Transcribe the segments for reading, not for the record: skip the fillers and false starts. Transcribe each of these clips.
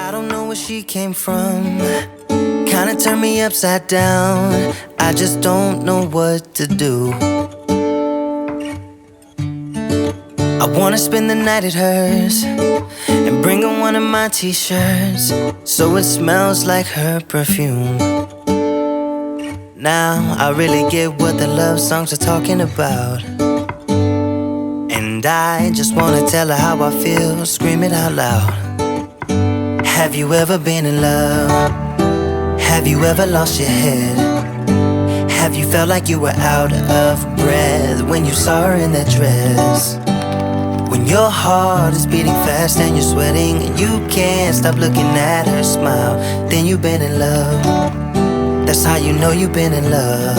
I don't know where she came from. Kinda turned me upside down. I just don't know what to do. I wanna spend the night at hers and bring her one of my t-shirts so it smells like her perfume. Now I really get what the love songs are talking about, and I just wanna tell her how I feel, scream it out loud. Have you ever been in love? Have you ever lost your head? Have you felt like you were out of breath when you saw her in that dress? When your heart is beating fast and you're sweating and you can't stop looking at her smile, then you've been in love. That's how you know you've been in love.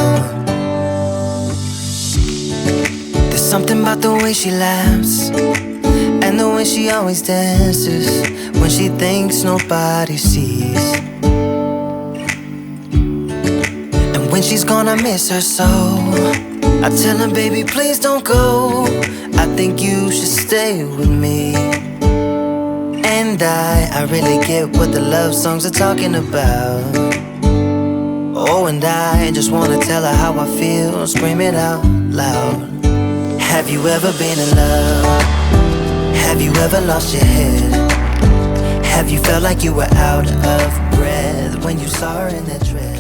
There's something about the way she laughs and the way she always dances when she thinks nobody sees. And when she's gone I miss her so. I tell her, baby, please don't go. I think you should stay with me. And I really get what the love songs are talking about. Oh, and I just wanna tell her how I feel, scream it out loud. Have you ever been in love? Have you ever lost your head? Have you felt like you were out of breath when you saw her in that dress?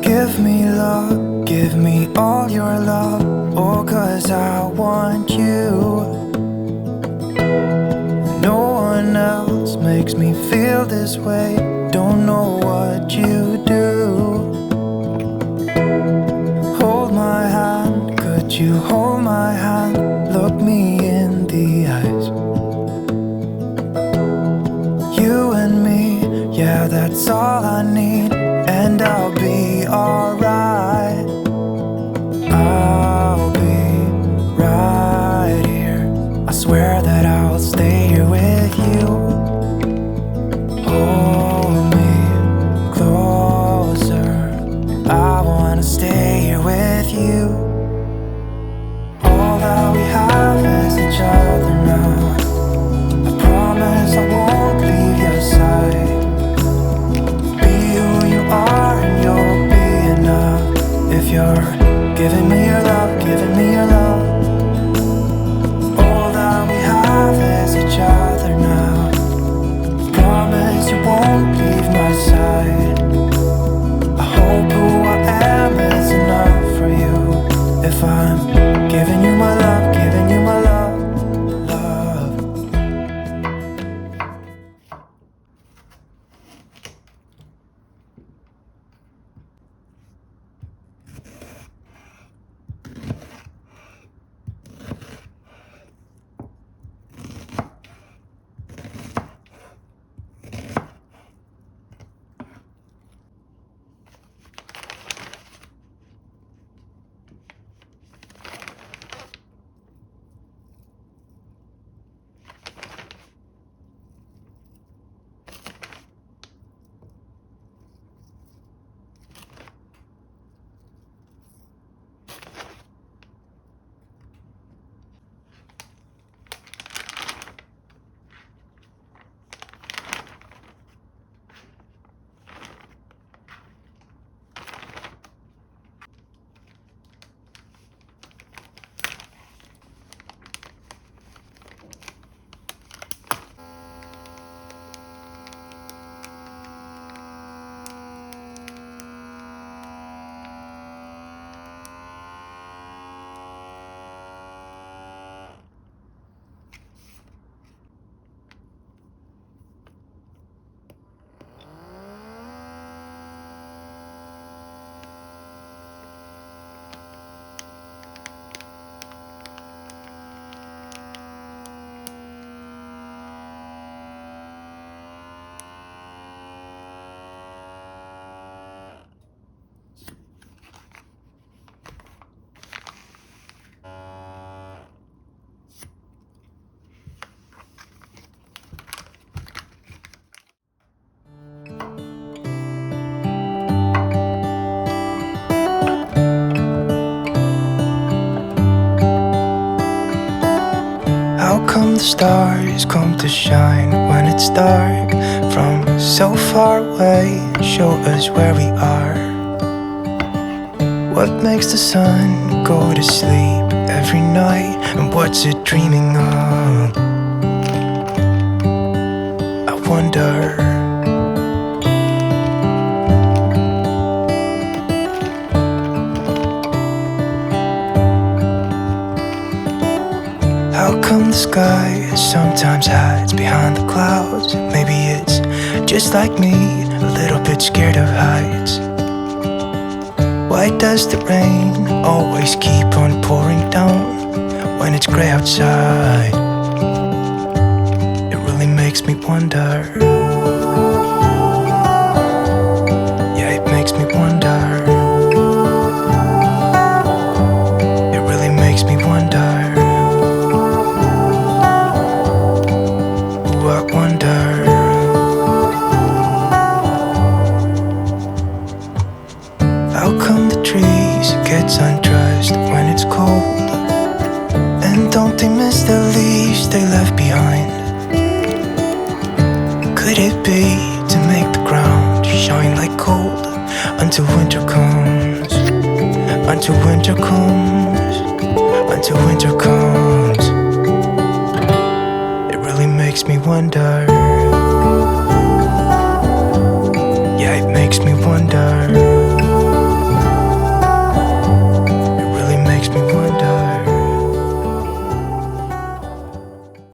Give me love, give me all your love, oh, 'cause I want you. No one else makes me feel this way, don't know what you do. Hold my hand, could you hold my hand, look me in the eyes. You and me, yeah, that's all I need, and I'll be alright. I'll be right here. I swear that I'll stay here with you. Hold me closer. I wanna stay here with you. All that we have is each other now. I promise I won't leave your side. And you'll be enough if you're giving me your love, giving me your love. All that we have is each other now. Promise you won't How come the stars come to shine when it's dark from so far away and show us where we are? What makes the sun go to sleep every night, and what's it dreaming of? I wonder. How come the sky sometimes hides behind the clouds? Maybe it's just like me, a little bit scared of heights. Why does the rain always keep on pouring down when it's gray outside? It really makes me wonder. Yeah, it makes me wonder. It really makes me wonder. I wonder. How come the trees get undressed when it's cold? And don't they miss the leaves they left behind? Could it be to make the ground shine like gold until winter comes? Until winter comes. Until winter comes. Makes me wonder. Yeah, it makes me wonder. It really makes me wonder.